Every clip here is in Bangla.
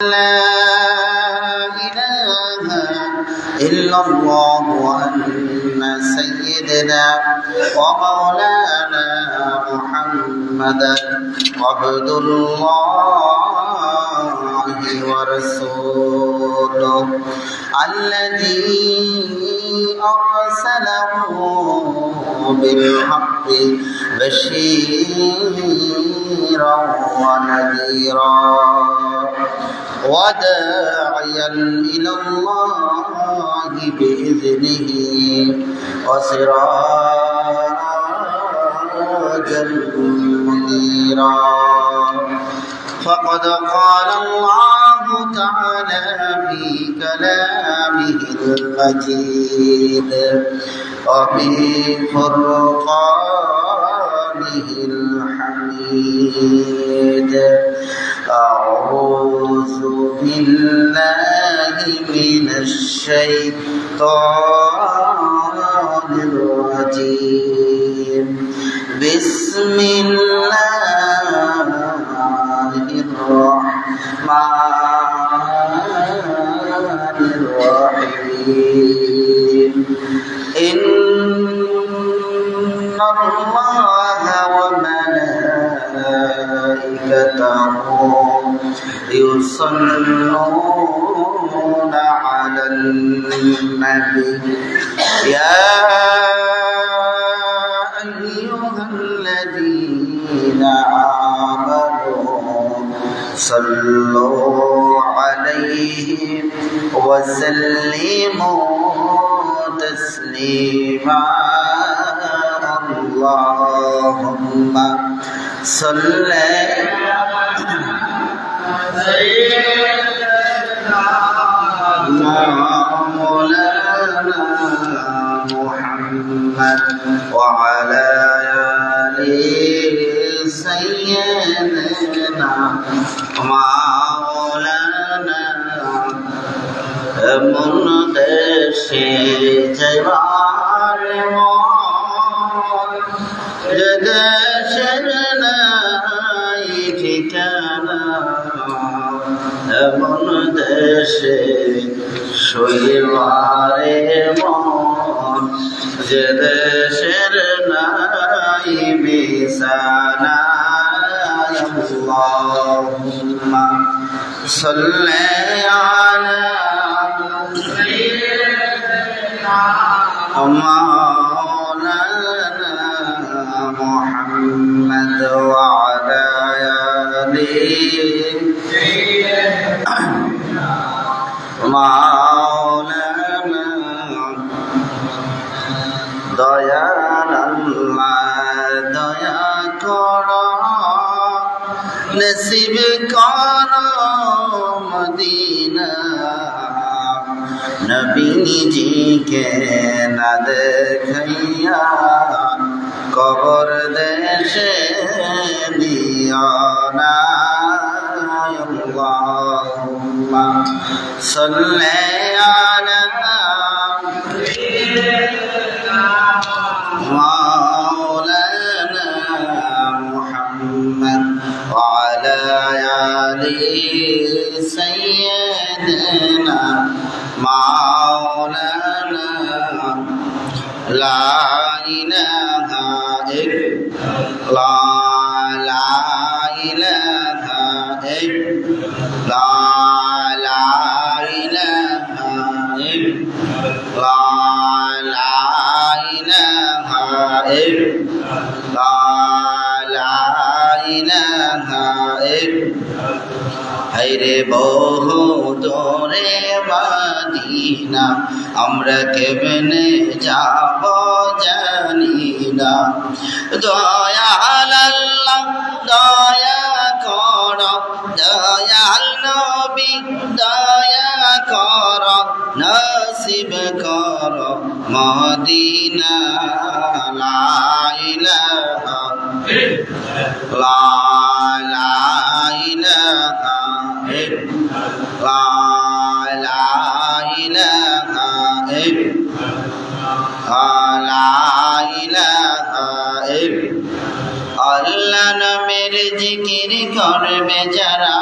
لا إله إلا الله وأن سيدنا ومولانا محمدا عبد الله ورسوله الذي أرسله بالحق بشيرا ونذيرا وداعيا إلى الله بإذنه وسراجا منيرا فقد قال الله تعالى في كلامه المجيد وفي فرقانه الحميد أعوذ بالله من الشيطان الرجيم بسم الله الرحمن الرحيم إن الله وملائكته يصلون على النبي يا أيها الذين آمنوا صلوا عليه وسلموا تسليما اللهم صل مولانا محمد وعلى آله سيدنا مولانا منقشي جوار جدشنا ঠিকানা এমন দেশে শৈবারে মন যে দেশের নাই বিছানা আল্লাহুম্মা সাল্লি আলা সাইয়্যিদিনা মাওলানা মুহাম্মদ ওয়া আলা মাওলানা দয়াল আল্লাহ দয়া করো নসিব করো মদিনা নবী জিকে না দেখাইয়া কবর দেশে নিও না আল্লাহুম্মা সাল্লি আলা মাওলানা মুহাম্মদ ওয়া আলা আলি সাইয়্যিদিনা মাওলানা লা ইলাহা ইল্লাল্লাহ লা ইলাহা ইল্লাল্লাহ লা ইলাহা ইল্লাল্লাহ লা ইলাহা ইল্লাল্লাহ লা ইলাহা হায়রে বহু দূরে মদিনা আমরা কেমনে যাব জানি না দয়াল আল্লাহ দয়া করো দয়াল নবী দয়া করো নসিব করো মদিনা লা ইলাহা ইল্লাল্লাহ লা ইলাহা ইল্লাল্লাহ লা ইলাহা ইল্লাল্লাহ লা ইলাহা ইল্লাল্লাহ আল্লাহ নামের জিকির করবে যারা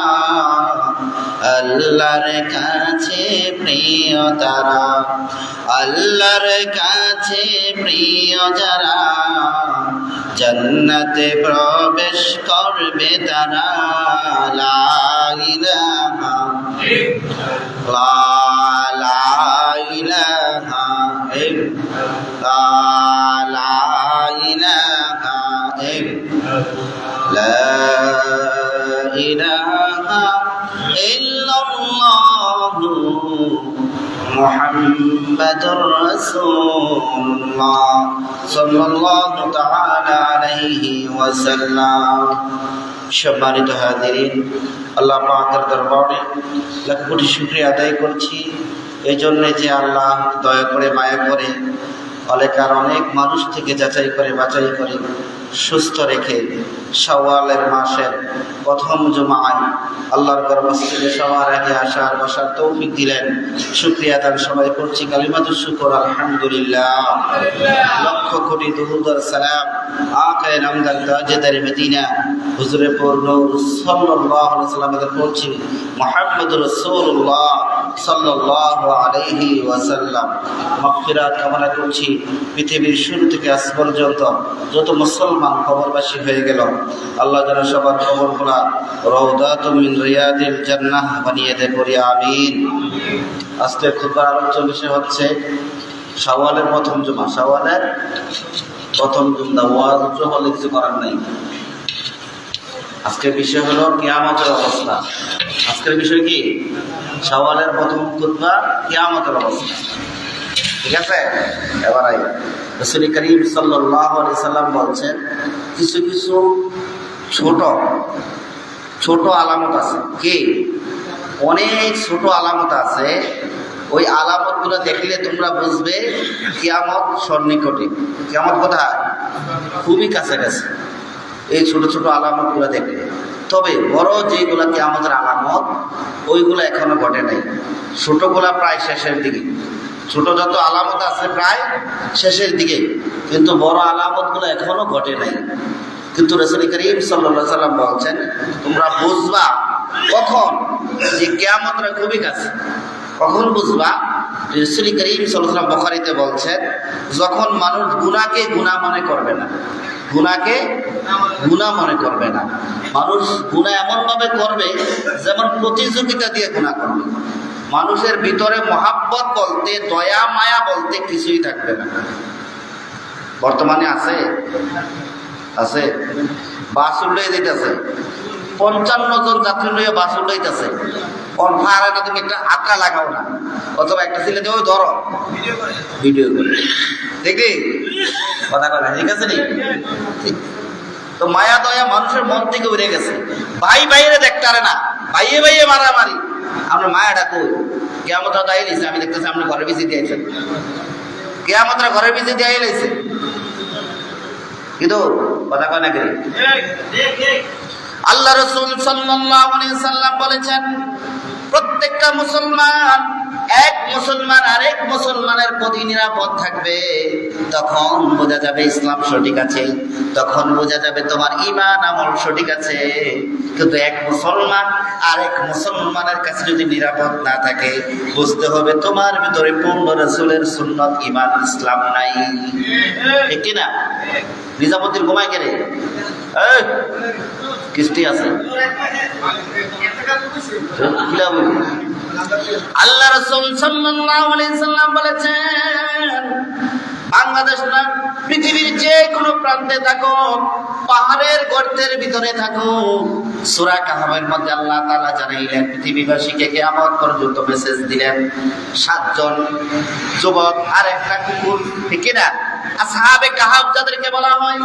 আল্লাহর কাছে প্রিয় তারা, আল্লাহর কাছে প্রিয় যারা, জান্নাতে প্রবেশ করবে তারা। লা ইলাহা ইল্লাল্লাহ, লা ইলাহা ইল্লাল্লাহ, লা ইলাহা ইল্লাল্লাহ, লা ইলাহা ইল্লাল্লাহু মুহাম্মাদুর রাসূলুল্লাহ সাল্লাল্লাহু তাআলা আলাইহি ওয়াসাল্লাম। সম্মানিত হাজিরিন, আল্লাহ পাকের দরবারে লাখ কোটি শুকরিয়া আদায় করছি এই জন্য যে আল্লাহ দয়া করে মায়া করে অনেক মানুষ থেকে যাচাই করে বাছাই করে সুস্থ রেখে শাওয়ালের মাসের প্রথম জুমায় আল্লাহর ঘর মসজিদে সবার আগে আসার বসার তৌফিক দিলেন। শুকরিয়া তার সবাই করছি কালিমাতুশ শুকর আলহামদুলিল্লাহ। লক্ষ কোটি দুরূদ আর সালাম আকায়ে নামদার তাজদার মদিনা হুজুরে পূর্ণ সাল্লাল্লাহু আলাইহি ওয়াসাল্লাম পড়ছি মুহাম্মদুর রাসূলুল্লাহ সাল্লাল্লাহু আলাইহি ওয়াসাল্লাম। মাগফিরাত কামনা করছি পৃথিবীর শুরু থেকে আজ পর্যন্ত যত মুসলমান কবরবাসী হয়ে গেল, আল্লাহ যেন সবার কবরগুলা রওদাতুম মিন রিয়াদিল জান্নাহ বানিয়ে দেয়, করি আমিন। আজকে খুতবার আলোচ্য বিষয় হচ্ছে শাওয়ালের প্রথম জুমা। শাওয়ালের প্রথম জুমা ওয়াজ হলে কিছু করার নাই। আজকের বিষয় হলো কিয়ামতের অবস্থা। আজকের বিষয় কি? শাওয়ালের প্রথম খুতবা, কিয়ামতের অবস্থা। ঠিক আছে? এবার রাসূল করিম সাল্লাল্লাহু আলাইহি সাল্লাম বলছেন কিছু কিছু ছোট ছোট আলামত আছে। কি? অনেক ছোট আলামত আছে। ওই আলামতগুলো দেখলে তোমরা বুঝবে কিয়ামত সন্নিকটে। কিয়ামত কোথায়? খুবই কাছাকাছি এই ছোট ছোট আলামতগুলো দেখলে। তবে বড় যেগুলো কিয়ামতের আলামত ওইগুলো এখনো ঘটে নাই। ছোটগুলা প্রায় শেষের দিকে। ছোট যত আলামত আছে প্রায় শেষের দিকে, কিন্তু বড় আলামতগুলো এখনো ঘটে নাই। কিন্তু রাসূল করিম সাল্লাল্লাহু আলাইহি সাল্লাম বলছেন তোমরা বুঝবা কখন যে কিয়ামতটা খুবই কাছে। কখন বুঝবা? রাসূল করিম সাল্লাল্লাহু আলাইহি সাল্লাম বুখারীতে বলছেন যখন মানুষ গুনাহকে গুনাহ মনে করবে না। গুনাহকে গুনাহ মনে করবে না। মানুষ গুনাহ এমনভাবে করবে যেমন প্রতিযোগিতা দিয়ে গুনাহ করবে। মানুষের ভিতরে মহাব্বত বলতে, দয়া মায়া বলতে কিছুই থাকবে না। বর্তমানে আছে আছে বাস উল্লাই দিতেছে, 55 জন যাত্রী লইয়া বাস উল্লাইতেছে। পারে না, তুমি একটা আটকা লাগাও না, অথবা একটা ছেলে দিয়ে ওই ধরো ভিডিও করে দেখি কথা কথা। ঠিক আছে নি? তো মায়া দয়া মানুষের মন থেকে উড়ে গেছে। ভাই বাইরে দেখতে পারে না, ভাইয়ে ভাইয়ে মারামারি। আমরা মায়াটা কই? কিয়ামতটা দাঁড়িয়ে দিয়েছে। আমি দেখতেছি আপনি ঘরের পিছিয়ে দিয়েছেন। কিয়ামতটা ঘরের পিছিয়ে দিয়ে এলাইছে, কিন্তু কথা কয় না করি। আল্লাহ রাসূল সাল্লাল্লাহু আলাইহি সাল্লাম বলেছেন প্রত্যেকটা মুসলমান এক মুসলমান আরেক মুসলমানের প্রতি নিরাপদ থাকবে। তখন বোঝা যাবে ইসলাম সঠিক আছে, তখন বোঝা যাবে তোমার ঈমান আমল সঠিক আছে। কিন্তু এক মুসলমান আরেক মুসলমানের কাছে যদি নিরাপদ না থাকে, বুঝতে হবে তোমার ভিতরে পূর্ণ রাসূলের সুন্নাত ঈমান ইসলাম নাই। ঠিক কি না? নিজামুদ্দিন ঘুমায় কেন? কিস্তি আছে। আল্লাহ রাসূল সাল্লাল্লাহু আলাইহি সাল্লাম বলেছেন বাংলাদেশ না পৃথিবীর যে কোনো প্রান্তে থাকো, পাহাড়ের গর্তের ভিতরে থাকো, সূরা কাহফের মধ্যে আল্লাহ তাআলা জানাইলেন পৃথিবীবাসীকে কিয়ামত পর্যন্ত মেসেজ দিলেন 7 জন যুবক আর একটা কুকুর। ঠিক না? আসহাবে কাহফ যাদেরকে বলা হয়,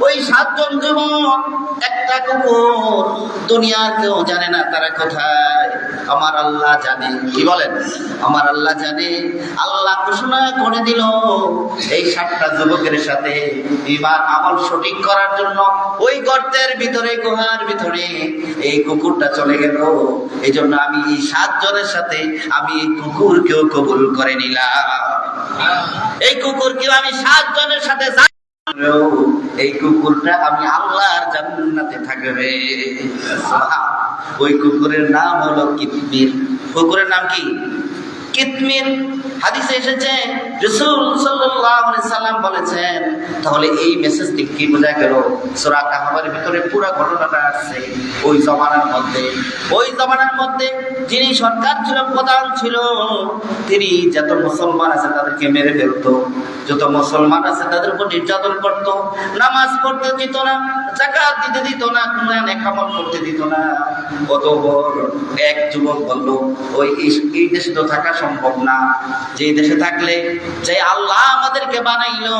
ওই 7 জন যুবক একটা কুকুর। দুনিয়ার কেউ জানে না তারা কোথায়, আমার আল্লাহ জানে। কি বলেন? আমার আল্লাহ জানে। আল্লাহ ঘোষণা করে দিল এই 7টা যুবকের সাথে ঈমান আমল সঠিক করার জন্য ওই গর্তের ভিতরে, গুহার ভিতরে এই কুকুরটা চলে গেল। এই জন্য আমি এই 7 জনের সাথে আমি এই কুকুরকেও কবুল করে নিলাম। এই কুকুরকেও আমি 7 জনের সাথে এই কুকুরটা আমি আল্লাহর জান্নাতে থাকবে। ওই কুকুরের নাম হলো কিতমির। কুকুরের নাম কি? কিতমির। হাদিসে এসেছে রাসূল সাল্লাল্লাহু আলাইহি সাল্লাম বলেছেন। তাহলে এই মেসেজ থেকে কি বোঝা গেল? সূরা কাহফের ভিতরে পুরো ঘটনাটা আছে। ওই জমানার মধ্যে যিনি সরকার ছিল, প্রধান ছিল, তিনি যত মুসলমান আছে তাদেরকে মেরে ফেলতো, যত মুসলমান আছে তাদের উপর নির্যাতন করত, নামাজ পড়তে দিত না, যাকাত দিতে দিত না, নেক আমল করতে দিত না। অতঃপর এক যুবক বলল, এই দেশে তো থাকা সম্ভব না, যে দেশে থাকলে যে আল্লাহ আমাদেরকে বানাইলো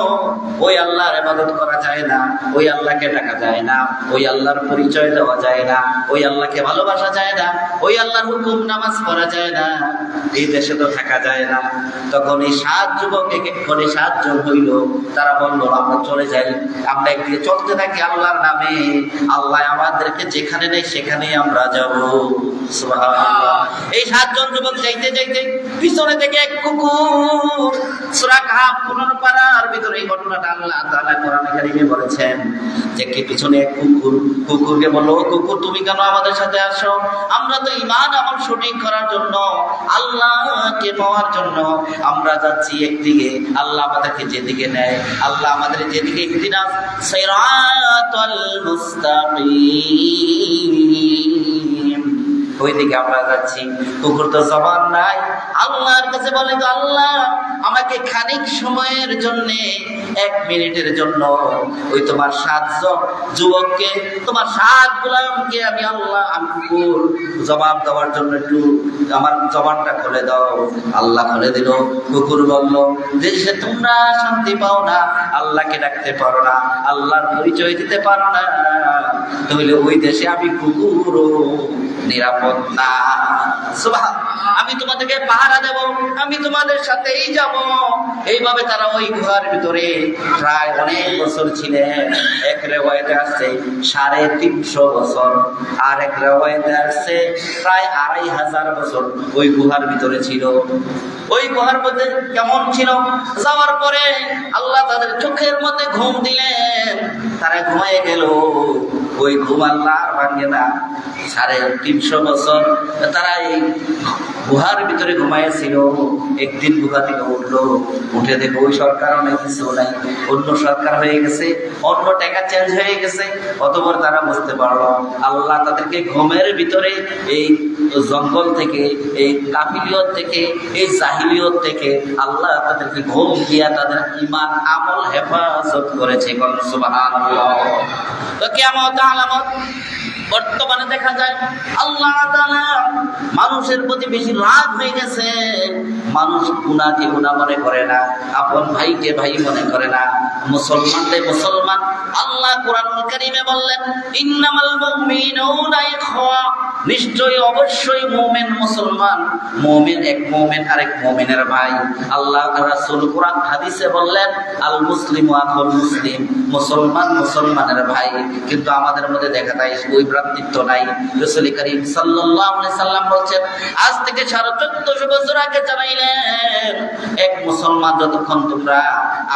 ওই আল্লাহর ইবাদত করা যায় না, ওই আল্লাহকে ডাকা যায় না, ওই আল্লাহর পরিচয় দেওয়া যায় না, ওই আল্লাহকে ভালোবাসা যায় না, ওই আল্লাহর হুকুম নামাজ পড়া যায় না, এই দেশে তো থাকা যায় না। তখন এই 7 যুবক এক এক করে 7 জন হইল। তারা বলল, আমরা চলে যাই, আমরা একদিকে চলতে থাকি আল্লাহর নামে, আল্লাহ আমাদেরকে যেখানে নেই সেখানেই আমরা যাব। সুবহানাল্লাহ। এই 7 জন যুবক যাইতে যাইতে পিছনে থেকে এক কুকুর, সূরা কাহফ 15 পারার ভিতরে এই ঘটনাটা আল্লাহ তাআলা কোরআনে কারীমে বলেছেন যে কি পিছনে এক কুকুরকে বলল, কুকুর তুমি কেন আমাদের সাথে আসো? আমরা তো ঈমান আমল সঠিক করার জন্য, আল্লাহকে পাওয়ার জন্য আমরা যাচ্ছি একদিকে, আল্লাহ আমাদেরকে যেদিকে নেয়, আল্লাহ আমাদের যেদিকে ইহদিনাস সিরাতাল মুস্তাকিম, ওই দিকে আমরা যাচ্ছি। কুকুর তো জবান নাই, আল্লাহর কাছে বলে, আল্লাহ আমাকে খানিক সময়ের জন্য, 1 মিনিটের জন্য ওই তোমার 7 জন যুবককে, তোমার 7 গোলামকে আমি কুকুর জবাব দেওয়ার জন্য একটু আমার জবানটা খুলে দাও। আল্লাহ খুলে দিল। কুকুর বলল, যে তোমরা শান্তি পাও না, আল্লাহকে ডাকতে পারো না, আল্লাহর পরিচয় দিতে পারো না, তাহলে ওই দেশে আমি কুকুরও নিরাপদ না। আমি তোমাদেরকে পাহারা দেব, আমি তোমাদের সাথেই যাব। এইভাবে তারা ওই গুহার ভিতরে প্রায় অনেক বছর ছিলেন। এক রিওয়ায়াতে আসছে 350 বছর, আর এক রিওয়ায়াতে আসছে প্রায় 2500 বছর ওই গুহার ভিতরে ছিল। ওই গুহার মধ্যে কেমন ছিল? যাওয়ার পরে আল্লাহ তাদের চোখের মধ্যে ঘুম দিলেন, তারা ঘুমিয়ে গেল। ওই ঘুম আল্লাহ আর ভাঙে না। 350 বছর তারা এই গুহার ভিতরে ঘুমাইছিল। একদিন গুহা থেকে উঠলো, উঠে দেখো ওই সরকার অনেক কিছু নাই, অন্য সরকার হয়ে গেছে, অন্য টাকা চেঞ্জ হয়ে গেছে। অতঃপর তারা বুঝতে পারলো আল্লাহ তাদেরকে ঘুমের ভিতরে এই জঙ্গল থেকে, এই কাফিলিয়ত থেকে, এই জাহিলিয়ত থেকে আল্লাহ তাদেরকে ঘুম দিয়া তাদের ঈমান আমল হেফাজত করেছে। সুবহানাল্লাহ। তো কিয়ামত আলামত বর্তমানে দেখা যায় আল্লাহ তাআলা মানুষের প্রতি বেশি রাগ হয়ে গেছে। মানুষ গুনাহকে গুনাহ মনে করে না, আপন ভাইকে ভাই মনে করে না, মুসলমানদের মুসলমান। আল্লাহ কোরআনুল কারীমে বললেন, ইন্নামাল মুমিনুনা ইখওয়া, নিশ্চয়ই অবশ্যই মুমিন মুসলমান, মুমিন এক মুমিন আরেক মুমিনের ভাই। আল্লাহ রাসূল কোরআন হাদিসে বললেন, আল মুসলিমু আখুল মুসলিম, মুসলমান মুসলমানের ভাই। কিন্তু আমাদের মধ্যে দেখা যায় ওই ভ্রাতৃত্ব নাই। রাসূল করিম সাল্লাল্লাহু আলাইহি সাল্লাম বলেন, আজ থেকে 1450 বছর আগে জানাইলেন, এক মুসলমান যতক্ষণ তোমরা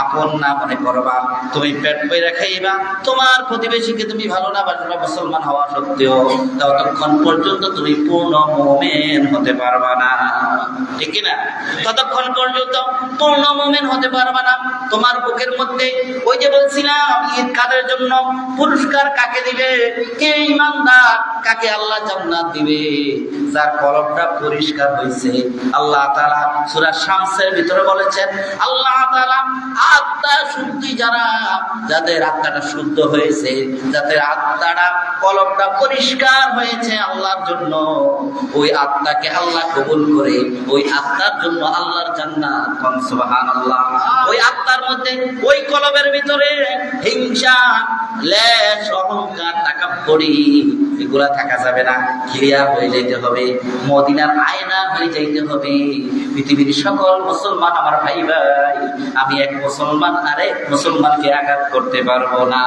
আপন না মনে করবা, তুমি পেট বইরা খাইবা, তোমার প্রতিবেশীকে তুমি ভালো না বাসবা মুসলমান হওয়া সত্ত্বেও, ততক্ষণ পর্যন্ত তুমি পূর্ণ মুমিন হতে পারবা না। ঠিক না? ততক্ষণ পর্যন্ত পূর্ণ মুমিন হতে পারবা না। তোমার বুকের মধ্যে ওই যে বলছিলাম ঈদ কাদের জন্য পুরস্কার কাকে দিবে? কে ঈমানদার, কাকে আল্লাহ জান্নাত দিবে? যার কলবটা পরিষ্কার হয়েছে। আল্লাহ তাআলা সূরা শামসের ভিতরে বলেছেন, আল্লাহ তাআলা আত্মা শুদ্ধি যারা, যাদের আত্মাটা শুদ্ধ হয়েছে, যাদের আত্মাটা কলবটা পরিষ্কার হয়েছে আল্লাহর জন্য, ওই আত্মাকে আল্লাহ কবুল করে ওই আত্মার জন্য আল্লাহর জান্নাত। সুবহানাল্লাহ। ওই আত্মার মধ্যে, ওই কলবের ভিতরে হিংসা, লেশ, অহংকার, তাকাব্বুরি এগুলা থাকা যাবে না। ক্লিয়ার হয়ে যেতে হবে, মদিনার আয়না হয়ে যাইতে হবে। পৃথিবীর সকল মুসলমান আমার ভাই ভাই, আমি এক মুসলমান আরেক মুসলমানকে আঘাত করতে পারবো না।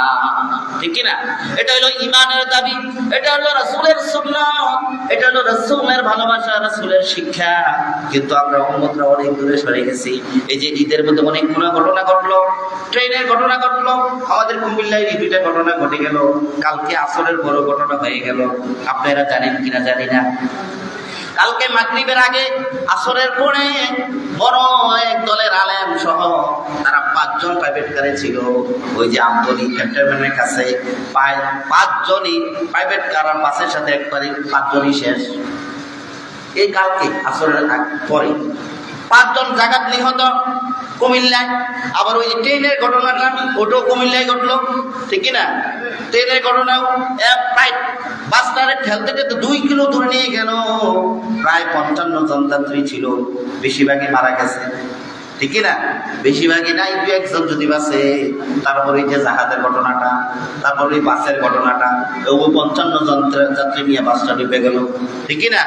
ঠিক কি না? এটা হলো ঈমানের দাবি, এটা হলো রাসূলের সুন্নাত, এটা হলো রাসূলের ভালোবাসা, রাসূলের শিক্ষা। কিন্তু আমরা উম্মতরা অনেক দূরে সরে গেছি। এই যে ঈদের মধ্যে অনেক ঘটনা ঘটলো, ট্রেনের ঘটনা ঘটলো, আমাদের কুমিল্লায় এই দুইটা ঘটনা ঘটে গেল, কালকে আসরের বড় ঘটনা হয়ে গেল। আপনারা জানেন কিনা জানি না, কালকে মাগরিবের আগে আসরের পরে বড় এক দলের আলেম সহ তারা 5 জন প্রাইভেট কারে ছিল। ওই যে আমতলী ক্যান্টনমেন্টের কাছে 5 জনই প্রাইভেট কার আর বাসের সাথে একবারে 5 জনই শেষ। এই কালকে আসরের পরে 5 জন জায়গা নিহত কুমিল্লায়। আবার ওই যে ট্রেনের ঘটনাটা, ওটাও কুমিল্লায় ঘটলো, ঠিক কিনা? ট্রেনের ঘটনাও প্রায় বাসটারে ঠেলতে ঠেলতে 2 কিলো দূরে নিয়ে গেল। প্রায় 55 জন যাত্রী ছিল, বেশিরভাগই মারা গেছে, ঠিক কিনা? বেশিরভাগই নাই, 2-1 জন যদি বাসে। তারপরে যে জাহাজের ঘটনাটা, তারপরে ওই বাসের ঘটনাটা, ও 55 জন যাত্রী নিয়ে বাসটা ডুবে গেল, ঠিক কিনা?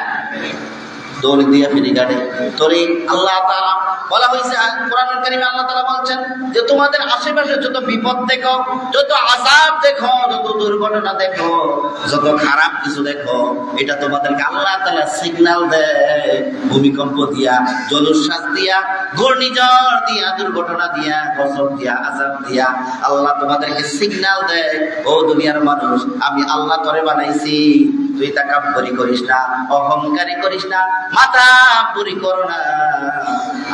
দৌড় দিয়া ফিরে গাড়ি তোরে আল্লাহ তাআলা বলা হয়েছে কোরআনুল কারীমে, আল্লাহ তাআলা বলছেন যে তোমাদের আশেপাশে যত বিপদ দেখো, যত আযাব দেখো, যত দুর্ঘটনা দেখো, যত খারাপ কিছু দেখো, এটা তোমাদেরকে আল্লাহ তাআলা সিগন্যাল দেয়। ভূমিকম্প দিয়া, জলোচ্ছ্বাস দিয়া, ঘূর্ণিঝড় দিয়া, দুর্ঘটনা দিয়া, গজব দিয়া, আযাব দিয়া আল্লাহ তোমাদেরকে সিগন্যাল দেয়, ও দুনিয়ার মানুষ, আমি আল্লাহ তোরে বানাইছি, তুই তাকাব্বুরি করিস না, অহংকারী করিস না, মাতাব্বুরি করো না।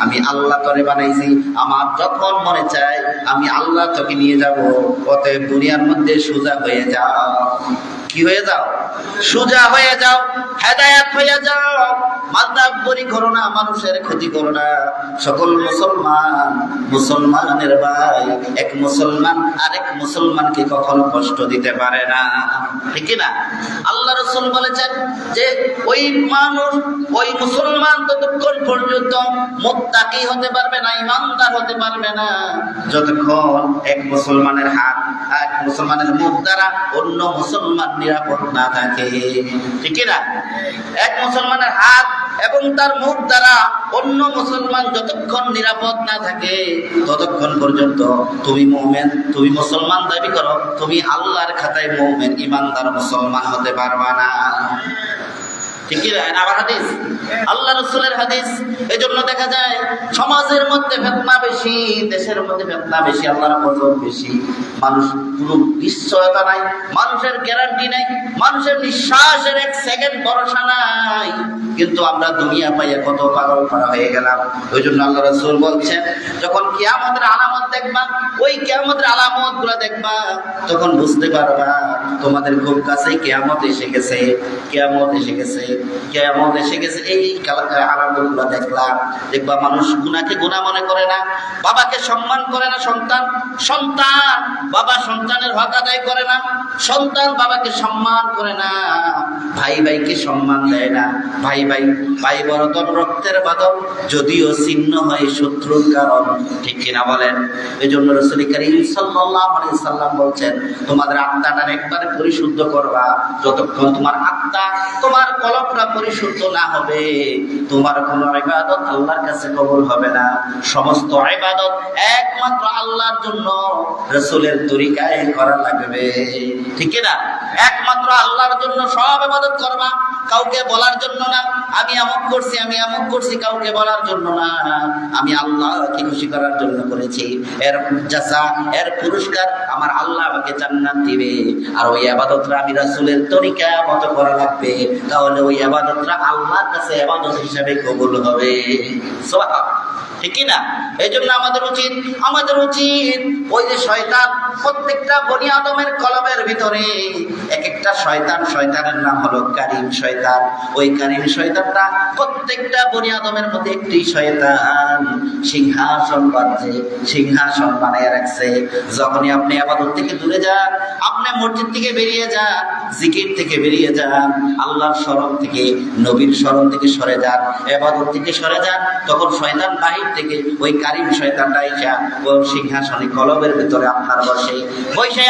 আমি আল্লাহ তোরে বানাইছি, আমার যখন মনে চায় আমি আল্লাহ তোকে নিয়ে যাব। অতএব দুনিয়ার মধ্যে সোজা হয়ে যাও। কি হয়ে যাও? সোজা হয়ে যাও, হেদায়েত হয়ে যাও। মাতাব্বুরি করো না, মানুষের ক্ষতি করো না। সকল মুসলমান মুসলমানের ভাই, এক মুসলমান আরেক মুসলমানকে কখনো কষ্ট দিতে পারে না, ঠিক না? আল্লাহ রাসূল বলেছেন যে ওই মানুষ, ওই মুসলমান ততক্ষণ পর্যন্ত মুত্তাকি হতে পারবে না, ইমানদার হতে পারবে না, যতক্ষণ এক মুসলমানের হাত, এক মুসলমানের মুখ দ্বারা অন্য মুসলমান নিরাপদ না থাকে, ঠিক না? এক মুসলমানের হাত এবং তার মুখ দ্বারা অন্য মুসলমান যতক্ষণ নিরাপদ না থাকে, ততক্ষণ পর্যন্ত তুমি মুমিন, তুমি মুসলমান দাবি করো, তুমি আল্লাহর খাতায় মুমিন ইমানদার মুসলমান হতে পারবা না, ঠিক কি না? আবার হাদিস, আল্লাহ রাসূলের হাদিস। এজন্য দেখা যায় সমাজের মধ্যে ফিতনা বেশি, দেশের মধ্যে ফিতনা বেশি, আল্লাহর গজব বেশি। মানুষ কোনো নিশ্চয়তা নাই, মানুষের গ্যারান্টি নাই, মানুষের নিঃশ্বাসের 1 সেকেন্ড ভরসা নাই। কিন্তু আমরা দুনিয়া পাইয়া কত পাগল পারা হয়ে গেলাম। ওই জন্য আল্লাহ রাসূল বলছেন, যখন কিয়ামতের আলামত দেখবা, ওই কিয়ামতের আলামতগুলো দেখবা, তখন বুঝতে পারবা তোমাদের খুব কাছেই কিয়ামত এসে গেছে, কিয়ামত এসে গেছে, কিয়ামত এসে গেছে। এই আলামতগুলো দেখবা মানুষ গুনাহকে গুনাহ মনে করে না, বাবাকে সম্মান করে না সন্তান, সন্তান বাবা সন্তানের হক আদায় করে না, সন্তান বাবাকে সম্মান করে না, ভাই ভাইকে সম্মান দেয় না, ভাই ভাই বরতন রক্তের বাঁধন, যদিও ছিন্ন হয় শত্রুর কারণ, ঠিক কিনা বলেন? এই জন্য রাসূল কারীম সাল্লাল্লাহু আলাইহি সাল্লাম বলছেন, তোমাদের আত্মাটা একবারে পরিশুদ্ধ করবা। যতক্ষণ তোমার আত্মা, তোমার কলবটা পরিশুদ্ধ না হবে, তোমার কোনো ইবাদত আল্লাহর কাছে কবুল হবে না। সমস্ত ইবাদত একমাত্র আল্লাহর জন্য রাসূলের তরিকায় করা লাগবে, ঠিক কিনা? একমাত্র আল্লাহর জন্য সব ইবাদত করবা, কাউকে বলার জন্য না, আমি আমক করছি, আমি আমক করছি, কাউকে বলার জন্য না, আমি আল্লাহকে খুশি করার জন্য করেছি। এর জাযা, এর পুরস্কার আমার আল্লাহ আমাকে জান্নাত দিবে। আর ওই ইবাদতটা আমি রাসূলের তরিকা মতো করা লাগবে, তাহলে ওই ইবাদতটা আল্লাহর কাছে ইবাদত হিসেবে কবুল হবে। সুবহানাল্লাহ, ঠিক কি না? এই জন্য আমাদের উচিত ওই যে শয়তান, প্রত্যেকটা বনি আদমের কলবের ভিতরে এক একটা শয়তান, শয়তানের নাম হলো কারিম শয়তান। ওই কারিম শয়তানটা প্রত্যেকটা বনি আদমের মধ্যে একটি শয়তান সিংহাসন বাঁধছে, সিংহাসন বানিয়ে রাখছে। যখনই আপনি ইবাদত থেকে দূরে যান, আপনি মসজিদ থেকে বেরিয়ে যান, জিকির থেকে বেরিয়ে যান, আল্লাহর স্মরণ থেকে, নবীর স্মরণ থেকে সরে যান, ইবাদত থেকে সরে যান, তখন শয়তান বাহির থেকে ওই কারিম শয়তানটা এসে ওই সিংহাসনে কলবের ভিতরে আপনার বসে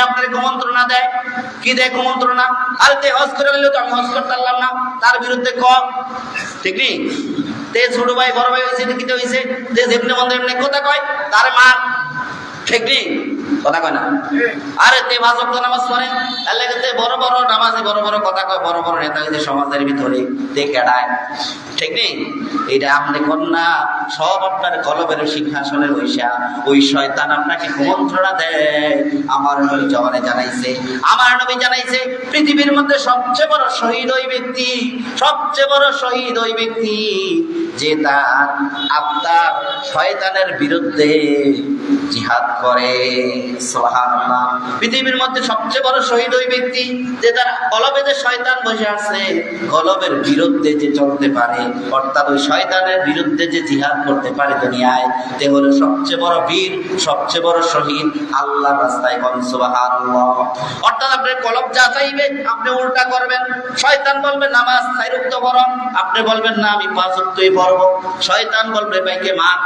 আপনার কুমন্ত্রণা দেয়। কি দেয় কুমন্ত্রণা? আরে তে হজ করে নিল, তো আমি হজ করতে পারলাম না, তার বিরুদ্ধে ঠিক নেই? তে ছোট ভাই বড় ভাই হয়েছে, কিতে হয়েছে, তে যেমনি মন্দির এমনি কথা কয়, তার মার, ঠিক নেই? কথা কয় না? আরে তে 5 ওয়াক্ত নামাজ পড়ে, তাহলে তে বড় বড় নামাজি বড় বড় কথা কয়, বড় বড় নেতা হইছে সমাজের ভিতরে, তে কেডায়? ঠিক নেই? এইটা আপনি কন্যা সব আপনার কলবের সিংহাসনের বৈশা ওই শয়তান আপনাকে কুমন্ত্রণা দেয়। আমার নবী জবানে জানাইছে, আমার নবী জানাইছে পৃথিবীর মধ্যে সবচেয়ে বড় শহীদ ওই ব্যক্তি, সবচেয়ে বড় শহীদ ওই ব্যক্তি যে তার আত্মার শয়তানের বিরুদ্ধে জিহাদ করে। সুবহানাল্লাহ। পৃথিবীর মধ্যে সবচেয়ে বড় শহীদ ওই ব্যক্তি যে তার কলবে যে শয়তান বসে আছে, কলবের বিরুদ্ধে যে চলতে পারে, অর্থাৎ ওই শয়তানের বিরুদ্ধে যে জিহাদ করতে পারে দুনিয়ায়, তে হলো সবচেয়ে বড় বীর, সবচেয়ে বড় শহীদ আল্লাহর রাস্তায়। কোন সুবহানাল্লাহ। অর্থাৎ আপনার কলব যা চাইবে আপনি উল্টা করবেন। শয়তান বলবে নামাজ 4 ওয়াক্ত পড়ো, আপনি বলবেন না আমি 5 ওয়াক্তই পড়বো। শয়তান বলবে ভাইকে মার,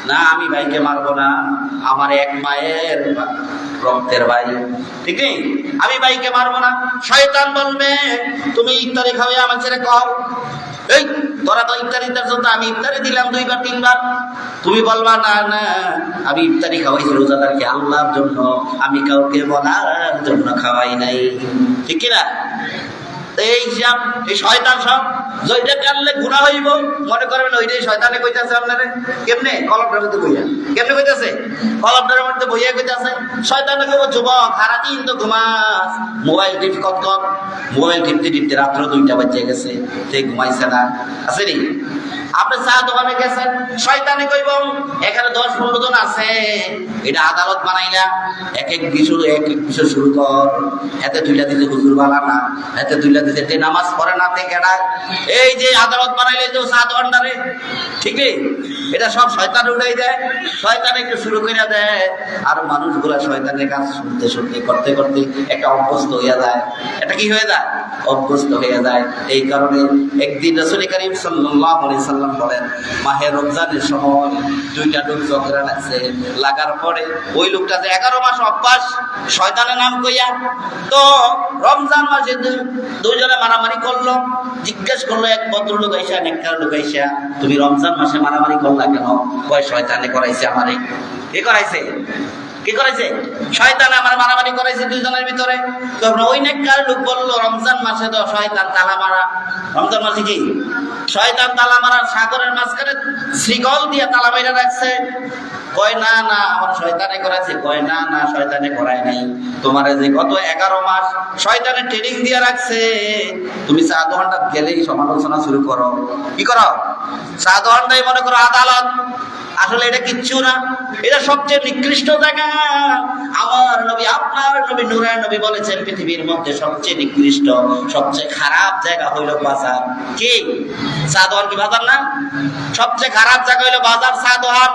না আমি ভাইকে মারবো না, আমার এক মায়ের রক্তের ভাই, ঠিক নেই, আমি ভাইকে মারবো না। শয়তান বলবে তুমি ইফতারি খাবে আমার ছেড়ে কও, এই তোরা তো ইফতারি দিচ্ছ, তো আমি ইফতারি দিলাম 2 বার 3 বার, তুমি বলবা না না আমি ইফতারি খাওয়াইছি রোজাদারকে আল্লাহর জন্য, আমি কাউকে বলার জন্য খাওয়াই নাই, ঠিক কিনা? এই হিসাব এই শয়তান সব যেটা করলে গুনাহ হইব মনে করবেন ওইটাই শয়তানে কইতাছে আপনারে। কেমনে? কলবটার মধ্যে বইয়া। কেমনে কইতাছে? কলবটার মধ্যে বইয়া কইতাছে। শয়তানে কইব যুবক সারাদিন তো ঘুমাস, মোবাইল টিপি কত, মোবাইল টিপতে টিপতে রাত্র 2টা বাজে গেছে, সে ঘুমাইছে না, আছে নি? আপনি চা দোকানে গেছেন, শয়তানে কইব এখানে 10-15 জন আছে, এটা আদালত বানাইলা, এক এক বিষয় শুরু কর, এতে তুইলা দিতে হুজুর বালা না, এতে তুইলা দিতে তে নামাজ পড়ে না, তে কেডায়, এই যে আদালত বানাইলে যে চা দোকানদারে, ঠিক নেই? এটা সব শয়তানে উঠাই দেয়, শয়তানে একটু শুরু করে দেয়, আর মানুষগুলা শয়তানের কাজ শুনতে শুনতে করতে করতে একটা অভ্যস্ত হয়ে যায়। এটা কি হয়ে যায়? অভ্যস্ত হয়ে যায়। এই কারণে একদিন রাসূল করিম সাল্লাল্লাহু আলাইহি সাল্লাম বলেন, মাহে রমজানের সময় 2টা লোক ঝগড়া লাগছে, লাগার পরে ওই লোকটা যে 11 মাস অভ্যাস শয়তানের নাম কইয়া, তো রমজান মাসে দুইজনে মারামারি করলো, জিজ্ঞেস করলো এক ভদ্রলোক আইসা, নেককার লোক আইসা, তুমি রমজান মাসে মারামারি করলা কেন? কয় শয়তানে করাইছে আমারে। কে করাইছে? কি করেছে? শয়তান আমার মারামারি করেছে দুইজনের ভিতরে। তখন ওই নেককার লোক বললো রমজান মাসে তো শয়তান তালা মারা। রমজান মাসে কি শয়তান তালা মারা? সাগরের মাঝখানে শ্রীগল দিয়ে তালা মাইরা রাখছে। কয় না না আমার শয়তানে করেছে। কয় না না শয়তানে করায় নাই, তোমার যে গত 11 মাস শয়তানে ট্রেনিং দিয়ে রাখছে, তুমি চা দোকানটা গেলেই সমালোচনা শুরু করো। কি করো? চা দোকানটাই মনে করো আদালত। আসলে এটা কিচ্ছু না, এটা সবচেয়ে নিকৃষ্ট জায়গা। আমার নবী, আপনার নবী, নূরের নবী বলেছেন পৃথিবীর মধ্যে সবচেয়ে নিকৃষ্ট, সবচেয়ে খারাপ জায়গা হইল বাজার। কি? চা দোকান কি বাজার না? সবচেয়ে খারাপ জায়গা হইল বাজার, চা দোকান।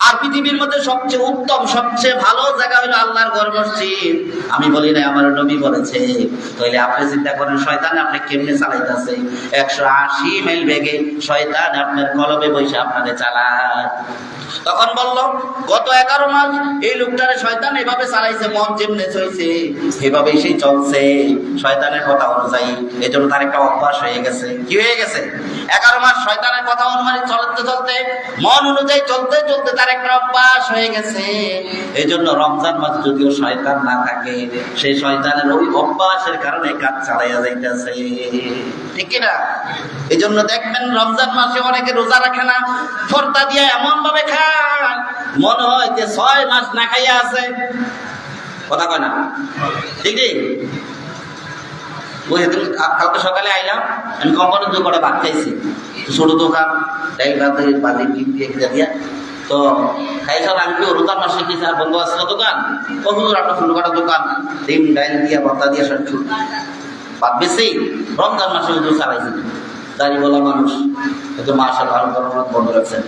আর পৃথিবীর মধ্যে সবচেয়ে উত্তম, সবচেয়ে ভালো জায়গা হইল আল্লাহর ঘর, মসজিদ। আমি বলি না, আমার নবী বলেছে। তাহলে আপনি চিন্তা করেন শয়তান আপনি কেমনে চালাইতেছে। 180 মাইল বেগে শয়তান আপনার কলবে বসে আপনারে চালায়। তখন বলল গত 11 মাস এই লোকটারে শয়তান এভাবে চালাইছে, মন যেমনে চলছে এভাবেই সেই চলছে শয়তানের কথা অনুযায়ী। এজন্য তার একটা অভ্যাস হয়ে গেছে। কি হয়ে গেছে? 11 মাস শয়তানের কথা অনুযায়ী চলতে চলতে, মন অনুযায়ী চলতে চলতে তার একটা অভ্যাস হয়ে গেছে। এই জন্য রমজান মাস যদিও শয়তান না থাকে, সেই শয়তানের ওই অভ্যাসের কারণে কাজ চালাইয়া যাইতেছে, ঠিক কিনা? এই জন্য দেখবেন রমজান মাসে অনেকে রোজা রাখে না, ফর্দা দিয়ে এমন ভাবে খায় মনে হয় যে 6 মাস না খাইয়া আছে। কথা কয় না? ঠিক ঠিক। কালকে সকালে আইলাম, আমি কোম্পানির দোকানে ভাত খাইছি, ছোট দোকান, ডাইল ভাতের বালি দিয়ে দিয়া, তো খাইছিলাম। আমি কি রোজার মাসে কি স্যার বন্ধ আসছিল দোকান? কখন আপনার ফুল কাটার দোকান, ডিম ডাইল দিয়া ভর্তা দিয়া সব ভাত বেশি। রমজান মাসে হুজুর চালাইছি, দাঁড়ি বলা মানুষ, কিন্তু মাশাআল্লাহ ভালো বন্ধ রাখছেন।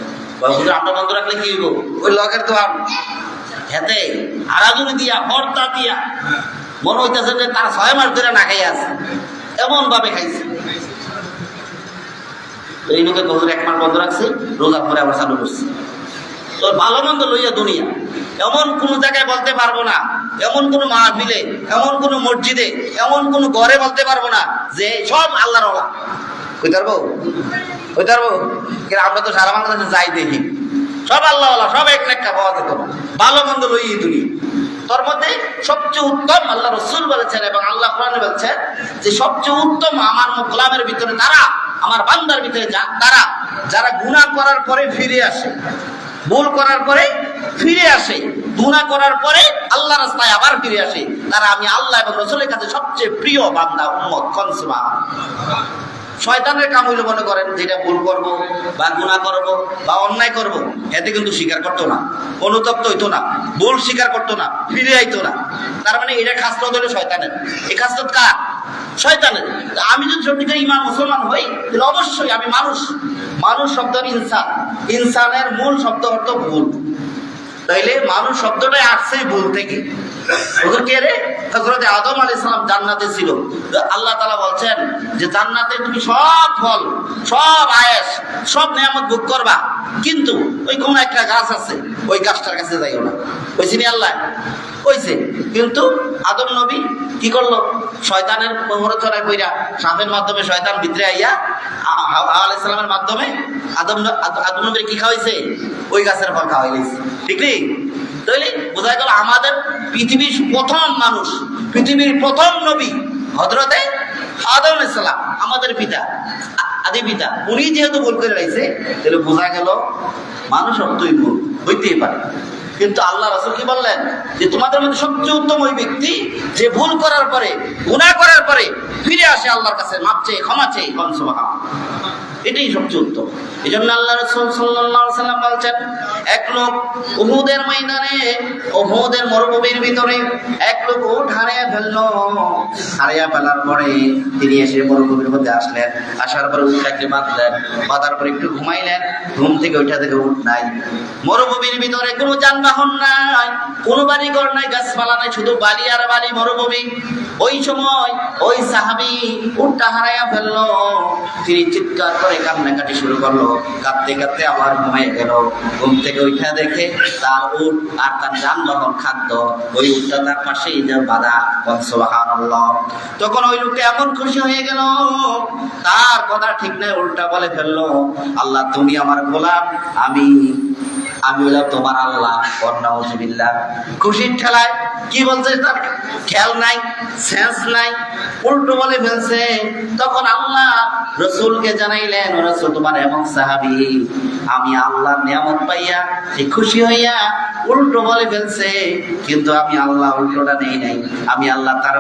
আমরা বন্ধ রাখলে কি হইব? ওই লগের দোকান খেতে আড়াগুড়ি দিয়া ভর্তা দিয়া মনে হইতেছে যে তার 6 মাস ধরে না খাই আছে, এমন ভাবে খাইছে। এই লোকের বছর 1 মাস বন্ধ রাখছে, রোজার পরে আবার চালু করছে। তো ভালো মন্দ লইয়া দুনিয়া এমন কোন জায়গায় বলতে পারবো না, এমন কোন মাহফিলে, এমন কোন মসজিদে, এমন কোন ঘরে বলতে পারবো না যে সব আল্লাহর ওয়ালা। কইতে পারবো? কইতে পারবো? কিন্তু আমরা তো সারা বাংলাদেশে যাই দেখি, সব আল্লাহ ওয়ালা, সব এক লেখা পাওয়া যেত না। ভালো মন্দ লইয়া দুনিয়া তোর মধ্যে সবচেয়ে উত্তম আল্লাহ রাসূল বলেছেন এবং আল্লাহ কোরআনে বলছেন যে সবচেয়ে উত্তম আমার গোলামের ভিতরে তারা, আমার বান্দার ভিতরে তারা যারা গুনাহ করার পরে ফিরে আসে, ভুল করার পরে ফিরে আসে, গুনাহ করার পরে আল্লাহর রাস্তায় আবার ফিরে আসে, তারা আমি আল্লাহ এবং রাসূলের কাছে সবচেয়ে প্রিয় বান্দা উম্মত। সুবহানাল্লাহ। শয়তানের কাম হইল মনে করেন যেটা ভুল করব বা গুনাহ করব বা অন্যায় করব, এতে কিন্তু স্বীকার করতো না, অনুতপ্ত হইতো না, ভুল স্বীকার করতো না, ফিরে আইতো না। তার মানে এটা খাসলত হলো শয়তানের। এই খাসলত কার? শয়তানের। আমি যদি সত্যিকার ঈমান মুসলমান হই তাহলে অবশ্যই আমি মানুষ। মানুষ শব্দের ইনসান, ইনসানের মূল শব্দ অর্থ ভুল। তাইলে মানুষ শব্দটাই আসছে ভুল থেকে। কে রে? হযরত আদম আলাইহিস সালাম জান্নাতে ছিল। আল্লাহ তাআলা বলছেন যে জান্নাতে তুমি সব ফল, সব আয়েশ, সব নিয়ামত ভোগ করবা, কিন্তু ওই কোন একটা গাছ আছে, ওই গাছটার কাছে যাইও না। কইছি নি আল্লাহ? কইছে। কিন্তু আদম নবী কি করলো? শয়তানের প্ররোচনায় কইরা, সাপের মাধ্যমে শয়তান ভিতরে আইয়া হাওয়া আলাইহিস সালামের মাধ্যমে আদম নবীর কি খাওয়াইছে? ওই গাছের ফল খাওয়াইছে। ঠিক নেই? তাইলে বোঝা গেল আমাদের পৃথিবীর প্রথম মানুষ, পৃথিবীর প্রথম নবী হযরতে আদম আলাইহিস সালাম, আমাদের পিতা, আদি পিতা। উনি যেহেতু ভুল করে রাখছে, তাহলে বোঝা গেল মানুষ অত্যই ভুল হইতেই পারে। কিন্তু আল্লাহ রাসূল কি বললেন? যে তোমাদের মধ্যে সবচেয়ে উত্তম ওই ব্যক্তি যে ভুল করার পরে, গুনাহ করার পরে ফিরে আসে আল্লাহর কাছে, মাপ চেয়ে, ক্ষমা চেয়ে। সুবহানাল্লাহ। এটাই সবচেয়ে উত্তম। এই জন্য আল্লাহ রাসূল সাল্লাল্লাহু আলাইহি ওয়াসাল্লাম বলছেন, এক লোক উহুদের ময়দানে, উহুদের মরুভূমির ভিতরে এক লোক উট হারিয়ে ফেললো। হারিয়ে ফেলার পরে তিনি এসে মরুভূমির মধ্যে আসলেন। আসার পরে উটটাকে বাঁধলেন, বাঁধার পরে একটু ঘুমাইলেন। ঘুম থেকে ওইটা থেকে উট নাই। মরুভূমির ভিতরে কোনো যানবাহন নাই, কোনো বাড়িঘর নাই, গাছপালা নাই, শুধু বালি আর বালি, মরুভূমি। ওই সময় ওই সাহাবী উটটা হারাইয়া ফেললো। তিনি চিৎকার করে কান্নাকাটি শুরু করলো, কাঁদতে কাঁদতে আবার ঘুমিয়ে গেল। ঘুম থেকে ওইটা দেখে তার উট আর তার যানবাহন, খাদ্য, ওই উটটা তার পাশেই যে বাঁধা। সুবহানাল্লাহ। তখন ওই লোকটা এমন খুশি হয়ে গেল, তার কথা ঠিক নাই, উল্টা বলে ফেললো, আল্লাহ তুমি আমার গোলাম, আমি হলাম তোমার আল্লাহ। নাউযুবিল্লাহ। খুশির ঠেলায় কি বলছে তার খেয়াল নাই, সেন্স নাই, উল্টো বলে ফেলছে। তখন আল্লাহ রাসূলকে জানাইলেন, ও রাসূল তোমার এমন সাহাবী, আমি আল্লাহর নিয়ামত পাইয়া সে খুশি হইয়া উল্টো বলে ফেলছে, কিন্তু আমি আল্লাহ উল্টোটা নেই নাই, আমি আল্লাহ তার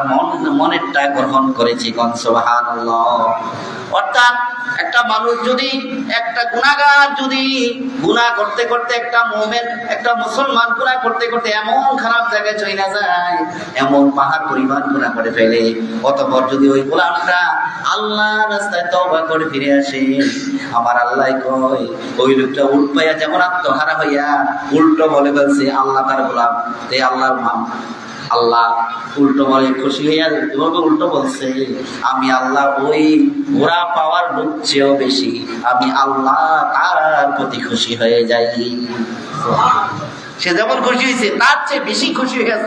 মনেরটা গ্রহণ করেছি। সুবহানাল্লাহ। অর্থাৎ একটা মানুষ যদি, একটা গুনাহগার যদি গুনাহ করতে করতে, একটা মুমিন, একটা মুসলমান গুনাহ করতে করতে এমন খারাপ জায়গায় চলে যায়, এমন পাহাড় পরিমাণ গুনাহ করে ফেলে, অতঃপর যদি ওই গোলামটা আল্লাহর রাস্তায় তওবা করে ফিরে আসে, আমার আল্লাহ কয় ওই লোকটা উল্ট পাইয়া যেমন আত্মহারা হইয়া উল্টো বলে ফেলছে আল্লাহ তার গোলাম, তে আল্লাহর মাম। আল্লাহ উল্টো বলে খুশি হইয়া এভাবে উল্টো বলছে, আমি আল্লাহ ওই ঘোড়া পাওয়ার লোক চেয়েও বেশি, আমি আল্লাহ তার প্রতি খুশি হয়ে যাই। সে যেমন খুশি হয়েছে তার চেয়ে বেশি খুশি হয়ে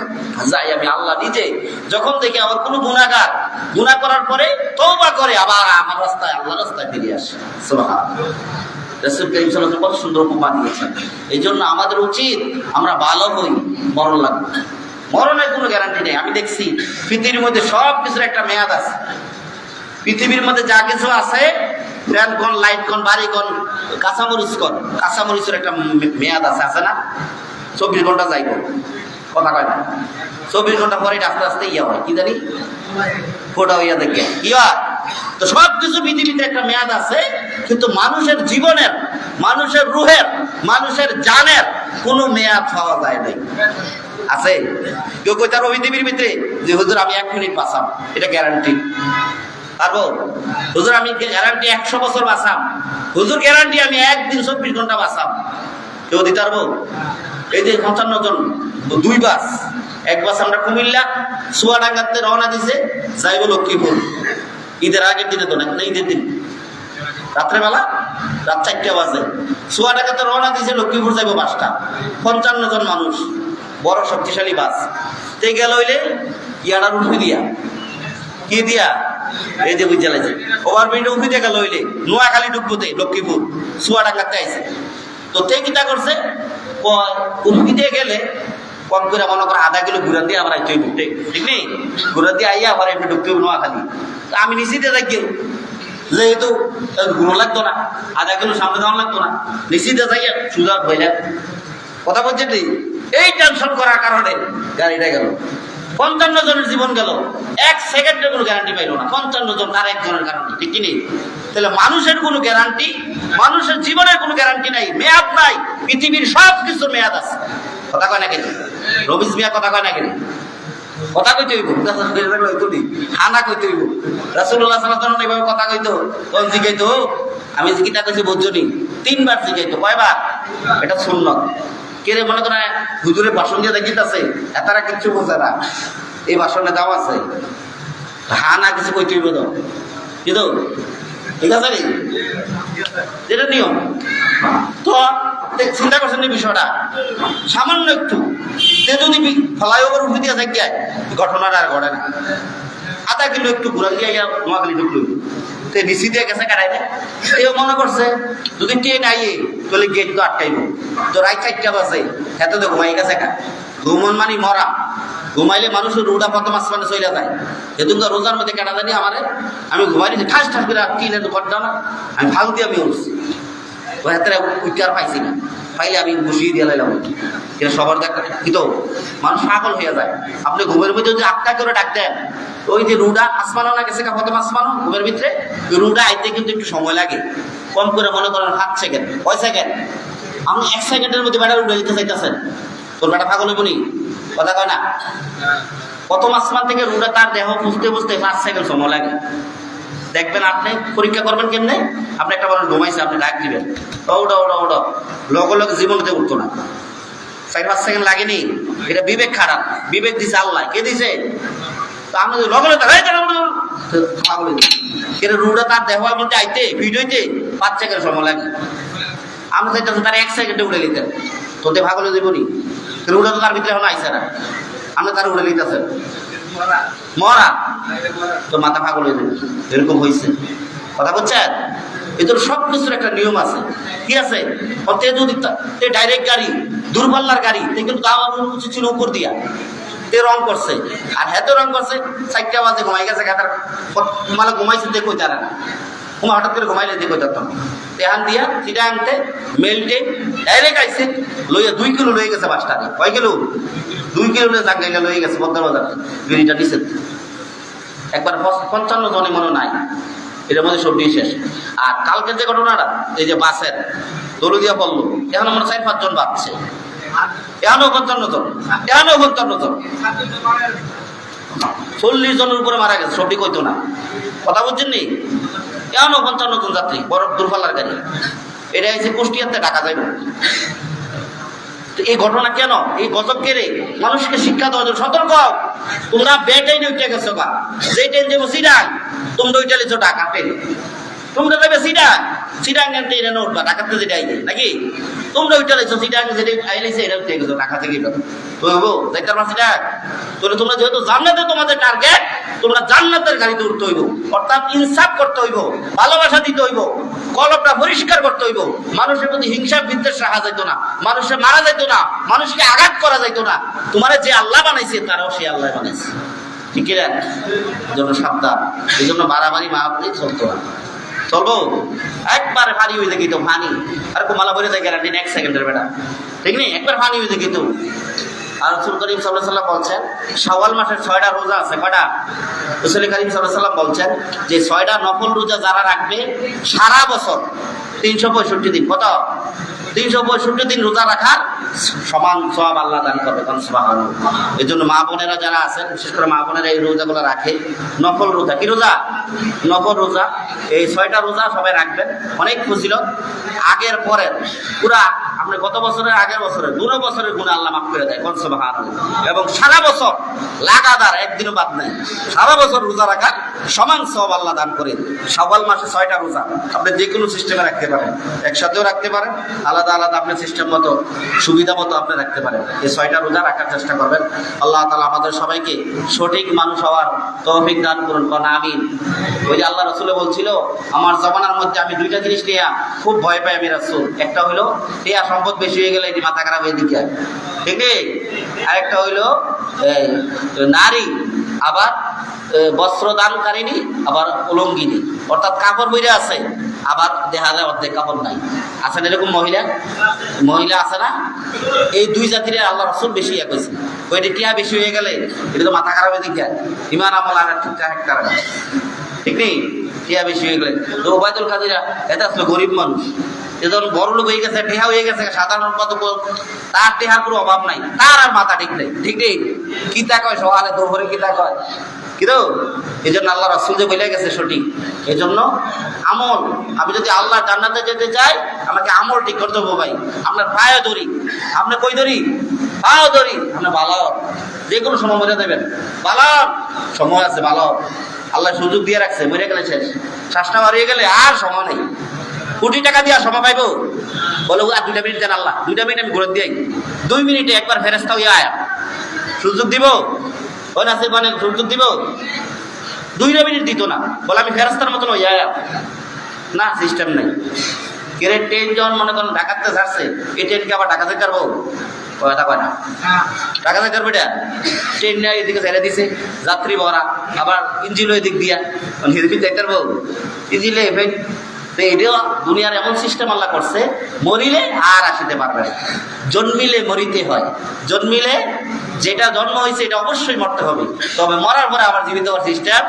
যাই আমি আল্লাহ নিজে, যখন দেখি আমার কোনো গুনাহগার গুনাহ করার পরে তওবা করে আবার আমার রাস্তায়, আল্লাহর রাস্তায় ফিরে আসে। সুবহানাল্লাহ। রাসূল কারীম সাল্লাল্লাহু আলাইহি ওয়াসাল্লাম কত সুন্দর উপমা দিয়েছেন। এই জন্য আমাদের উচিত আমরা ভালো হই, মরণ লাগবে। মরণের কোনো গ্যারান্টি নেই। আমি দেখছি পৃথিবীর মধ্যে সব কিছুর একটা মেয়াদ আছে। পৃথিবীর মধ্যে যা কিছু আছে, ফ্যান কোন, লাইট কোন, বাড়ি কোন, কাঁচামরিচ কোন, কাঁচামরিচের একটা মেয়াদ আছে, আছে না? 24 ঘন্টা যাইব, কথা কয় না। 24 ঘন্টা পরে আস্তে আস্তে ইয়া হয়, কি জানি ফোটা হইয়া দেখে কি হয়। তো সব কিছু পৃথিবীতে একটা মেয়াদ আছে, কিন্তু মানুষের জীবনের, মানুষের রুহের, মানুষের জানের কোনো মেয়াদ পাওয়া যায় নাই। আছে কেউ কই তার পৃথিবীর ভিতরে যে হুজুর আমি 1 মিনিট বাঁচাম, এটা গ্যারান্টি পারবো? হুজুর আমি গ্যারান্টি 100 বছর বাঁচাম, হুজুর গ্যারান্টি আমি একদিন 24 ঘন্টা বাঁচাম, কেউ দিতে পারবো? এই যে 55 জন, 2 বাস, এক বাস আমরা কুমিল্লা চুয়াডাঙ্গাতে রওনা দিছে, যাইব লক্ষ্মীপুর। ঈদের আগের দিনে তো না, ঈদের দিন রাত্রেবেলা, রাত 4টা বাজে চুয়াডাঙ্গাতে রওনা দিছে, লক্ষ্মীপুর যাইব বাসটা। 55 জন মানুষ, বড় শক্তিশালী বাস। তে গেল হইলে ইয়াটার উঠে দিয়া, কি দিয়া, এই যে বুঝে লাগছে ওভারব্রিজে উঠে দিয়ে গেল হইলে নোয়াখালী ঢুকবোতে, লক্ষ্মীপুর চুয়াডাঙ্গাতে আইছে। তো তে কিটা করছে, উঠে দিয়ে গেলে কম করে মনে করো আধা কিলো ঘুরা দিয়ে আবার আইতে হইব, ঠিক নেই? ঘুরা দিয়ে আইয়া আবার একটু ঢুকতে হইব নোয়াখালী। আমি নিশ্চিতে যাই যেহেতু ঘুরো লাগতো না, আধা কিলো সামনে যাওয়া লাগতো না, নিশ্চিতে যাইয়া সুদা হইলেন। কথা বলছে এই টেনশন করার কারণে গাড়িটা গেল, 55 জনের জীবন গেল, 1 সেকেন্ডের কোনো গ্যারান্টি পাইল না। 55 জন তার একজনের কারণে, ঠিক কি নেই? তাহলে মানুষের কোনো গ্যারান্টি, মানুষের জীবনের কোনো গ্যারান্টি নাই, মেয়াদ নাই। পৃথিবীর সব কিছুর মেয়াদ আছে। কথা কয় না কেন রবিজ মিয়া? কথা কয় না কেন? কথা কইতে হইব, খানা কইতে হইব। রাসূলুল্লাহ সাল্লাল্লাহু আলাইহি ওয়াসাল্লাম এইভাবে কথা কইতো, কোন জিগাইতো? আমি জিকিটা কইছি বুঝছনি, 3 বার জিগাইতো। কয়বার? এটা সুন্নাত। কেরে মনে করে হুজুরের ভাষণ দিয়ে দেখিতেছে, এতারা কিচ্ছু বোঝে না, এই ভাষণে দাও আছে, না কিছু কইতে হইব তো, কিন্তু ঠিক আছে নি, যেটা নিয়ম। তো চিন্তা করছেন এই বিষয়টা সামান্য একটু, যদি ফ্লাইওভার উঠে দিয়ে থাকি ঘটনাটা আর ঘটে না। আধা কিলো একটু ঘুরা দিয়ে নোয়াখালী ঢুকলো, তো নিচি দিয়ে গেছে কাটাই দেয়। এও মনে করছে যদি ট্রেন আইয়ে তাহলে গেট তো আটকাইব, তো রাত 4টা বাজে, এত তো ঘুমাই গেছে কা। ঘুমন মানে মরা, ঘুমাইলে মানুষের রুডা প্রথম আসমানে চলে যায়। সেদিন তো রোজার মধ্যে কাটা জানি আমারে, আমি ঘুমাই নিয়েছি ঠাস ঠাস করে কিনে তো করতাম না, আমি ফাল দিয়ে আমি উঠছি, ওই হাতে উঠতে আর পাইছি না, পাইলে আমি বসিয়ে দিয়ে লাইলাম। কিন্তু সবার দেখা কিন্তু মানুষ পাগল হয়ে যায়। আপনি ঘুমের মধ্যে যদি 8টা করে ডাক দেন, ওই যে রুডা আসমানও না গেছে প্রথম আসমানও ঘুমের ভিতরে, রুডা আইতে কিন্তু একটু সময় লাগে, কম করে মনে করেন 7 সেকেন্ড, কয় সেকেন্ড? আপনি 1 সেকেন্ডের মধ্যে বেটা উঠে দিতে চাইতেছেন, তোর বেটা পাগল হইব নি? কথা কয় না? প্রথম আসমান থেকে রুডা তার দেহ বুঝতে বুঝতে 5 সেকেন্ড সময় লাগে। দেখবেন আপনি পরীক্ষা করবেন কেমনে, আপনি একটা মানুষ ঘুমাইছে, আপনি ডাক দিবেন, ওটা ওটা ওটা, লগে লগে জীবনতে উঠতো না, 4-5 সেকেন্ড লাগেনি। এটা বিবেক খারাপ, বিবেক দিছে আল্লাহ। কে দিছে? তো আমি লগে লগে রুডা তার দেহ মধ্যে আইতে ফিট হইতে 5 সেকেন্ড সময় লাগে। আমি চাইতেছি তার 1 সেকেন্ডে উঠে নিতেন, তোদের ভাগ হলে দেবনি। রুডা তো তার ভিতরে এখন আইসে না, আপনি তার উঠে নিতেছেন মরা, তো মাথা পাগল হয়ে যাবে। এরকম হয়েছে, কথা বলছেন? এদের সব কিছুর একটা নিয়ম আছে, কি আছে? তে যদি ডাইরেক্ট গাড়ি, দূরপাল্লার গাড়ি, কিন্তু আমার উচিত ছিল উপর দিয়া, তে রং করছে, আর হ্যাঁ তো রং করছে 4টা বাজে ঘুমাই গেছে, মানে ঘুমাইছে দেখো তারা না, হঠাৎ করে ঘুমাইলে দেখো যেতাম। তেহান দিয়া সেটা আনতে মেলটে ডাইরেক্ট আইসে লইয়া 2 কিলো লয়ে গেছে বাসটা। কয় কিলো? 2 কিলো জাগাইলে লয়ে গেছে বদ্দার বাজার গিরিটা নিচে। একবার 55 জনে মনে নাই, এটার মধ্যে সব দিয়ে শেষ। আর কালকে যে ঘটনাটা, এই যে বাসের দৌড় দিয়া পড়লো, এখন আমরা 4-5 জন বাঁচছে, এখনো 55 জন, এখনো 55 জন, 40 জনের উপরে মারা গেছে, সবটি কইতো না। কথা বুঝছেন নি? এখনো 55 জন যাত্রী, বড় দূরপাল্লার গাড়ি। এটা হচ্ছে কুষ্টিয়াতে ঢাকা যাইব। এই ঘটনা কেন? এই গজব কেড়ে মানুষকে শিক্ষা দেওয়ার জন্য। সতর্ক, তোমরা বেটাইনে উঠে গেছো বা যে ট্রেন যাবো সিডাং, তোমরা ওইটা লিখছো ঢাকা ট্রেন, তোমরা যাবে সিডাং, সিডাং ট্রেনে উঠবা, ঢাকাতে যেটা আইবে নাকি? তোমরা ওইটা লিখছো সিডাং, যেটা আইলেছে এটা উঠে গেছো ঢাকা থেকে। তো দেখতে পারছি না? তাহলে তোমরা যেহেতু জান্নাতে তোমাদের টার্গেট, তোমরা জান্নাতের গাড়িতে উঠতে হইব, অর্থাৎ ইনসাফ করতে হইব, ভালোবাসা দিতে হইব, কলবটা পরিষ্কার করতে হইব, মানুষের প্রতি হিংসা বিদ্বেষ রাখা যাইতো না, মানুষের মারা যাইতো না, মানুষকে আঘাত করা যাইতো না। তোমার যে আল্লাহ বানাইছে তারাও সে আল্লাহ বানাইছে, ঠিক না? জন্য সাবধান। এই জন্য বাড়াবাড়ি মারামারি চলতো না। চলবো একবার ফানি হয়ে দেখি তো, ফানি আর কুমালা বলে যায় গ্যারান্টি 1 সেকেন্ডের বেটা, ঠিক নেই? একবার ফানি হয়ে দেখি তো। আর রাসূল করিম সাল্লাল্লাহু আলাইহি ওয়াসাল্লাম বলছেন শাওয়াল মাসের 6টা রোজা আছে। কয়টা? রাসূল করিম সাল্লাল্লাহু আলাইহি ওয়াসাল্লাম বলছেন যে 6টা নফল রোজা যারা রাখবে সারা বছর 365 দিন, কত? 365 দিন রোজা রাখার সমান সওয়াব আল্লাহ দান করবে। সুবহানাল্লাহ। এই জন্য মা বোনেরা যারা আছেন, বিশেষ করে মা বোনেরা এই রোজাগুলো রাখে, নফল রোজা। কি রোজা? নফল রোজা। এই 6টা রোজা সবাই রাখবেন, অনেক ফজিলত। আগের পরের পুরা আপনি গত বছরের, আগের বছরের, 2 বছরের গুনাহ আল্লাহ মাফ করে দেয়। সুবহানাল্লাহ। এবং সারা বছর লাগাতার একদিনও বাদ নাই, সারা বছর রোজা রাখার সমান সওয়াব আল্লাহ দান করে। শাওয়াল মাসে 6টা রোজা আপনি যে কোনো সিস্টেমে রাখতে পারেন, একসাথেও রাখতে পারেন, আলাদা আলাদা আপনার সিস্টেম মতো সুবিধা মতো আপনি রাখতে পারেন। এই 6টা রোজা রাখার চেষ্টা করবেন। আল্লাহ তাআলা আমাদের সবাইকে সঠিক মানুষ হওয়ার তৌফিক দান করুন, কোন আমিন। ওই যে আল্লাহ রাসূল বলছিল, আমার জমানার মধ্যে আমি 2টা জিনিস নিয়ে খুব ভয় পাই আমি রাসূল। একটা হইলো টিয়া সম্পদ বেশি হয়ে গেলে এটি মাথা খারাপ হয়ে দিকে, ঠিক আছে? আরেকটা হইলো নারী আবার বস্ত্র দানকারিনী আবার উলঙ্গিনী, অর্থাৎ কাপড় বইরে আছে আবার দেখা যায় অর্ধেক কাপড় নাই। আছেন এরকম মহিলা আছে না? এই 2 জাতির আল্লাহ রাসূল বেশি কইছে। ওইটি টিয়া বেশি হয়ে গেলে এটা তো মাথা খারাপ হয়ে দিকে, ইমান আমল আর ঠিকঠাক একটা রাখে, ঠিক নেই? টিয়া বেশি হয়ে গেলে তো ওবায়দুল কাদিরা এটা আসলে গরিব মানুষ, এ যখন বড় লোক হয়ে গেছে, টেহা হয়ে গেছে, সাধারণ কত তার টেহার কোনো অভাব নাই, তার আর মাথা ঠিক নেই, ঠিক নেই? কিতা কয় সকালে দুপুরে কিতা কয় কিন্তু এই জন্য আল্লাহ রাসূল যে বলে গেছে সঠিক। এই জন্য আমল, আমি যদি আল্লাহ জান্নাতে যেতে চাই আমাকে আমল ঠিক করতে হবে ভাই। আপনার পায়ে ধরি, আপনি কই ধরি? পায়ে ধরি। আপনি ভালো যে কোনো সময় মরে দেবেন, ভালো সময় আছে, ভালো আল্লাহ সুযোগ দিয়ে রাখছে, মরে গেলে শেষ, শ্বাসটা হারিয়ে গেলে আর সময় নেই। কোটি টাকা দিয়া সময় পাইব, বলে আর 2টা মিনিট দেন আল্লাহ, 2টা মিনিট আমি ঘুরে দিই, 2 মিনিটে একবার ফেরেশতা হইয়া আয়া সুযোগ দিব? ওই নাসির মানে সুযোগ দিব? 2 মিনিট দিত না, বলে আমি ফেরেশতার মতন হইয়া আয়া না, সিস্টেম নাই। কেরে ট্রেন যখন মনে করেন ঢাকাতে ছাড়ছে, এই ট্রেনকে আবার ঢাকাতে কারবো? কথা কয় না, ঢাকাতে কারবে এটা ট্রেন নিয়ে এদিকে ছেড়ে দিছে, যাত্রী ভরা, আবার ইঞ্জিল এদিক দিয়া দেখতে পারবো ইঞ্জিলে এফেক্ট। তো এটাও দুনিয়ার এমন সিস্টেম আল্লাহ করছে, মরিলে আর আসিতে পারবে না, জন্মিলে মরিতে হয়। জন্মিলে যেটা জন্ম হয়েছে এটা অবশ্যই মরতে হবে, তবে মরার পরে আবার জীবিত হওয়ার সিস্টেম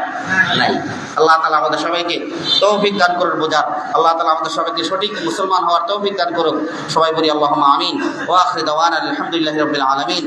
নাই। আল্লাহ তাআলা আমাদের সবাইকে তৌফিক দান করুন বোঝার। আল্লাহ তাআলা আমাদের সবাইকে সঠিক মুসলমান হওয়ার তৌফিক দান করুন। সবাই বলি আল্লাহুম্মা আমিন। ওয়া আখিরু দাওয়ানা আলহামদুলিল্লাহি রাব্বিল আলামিন।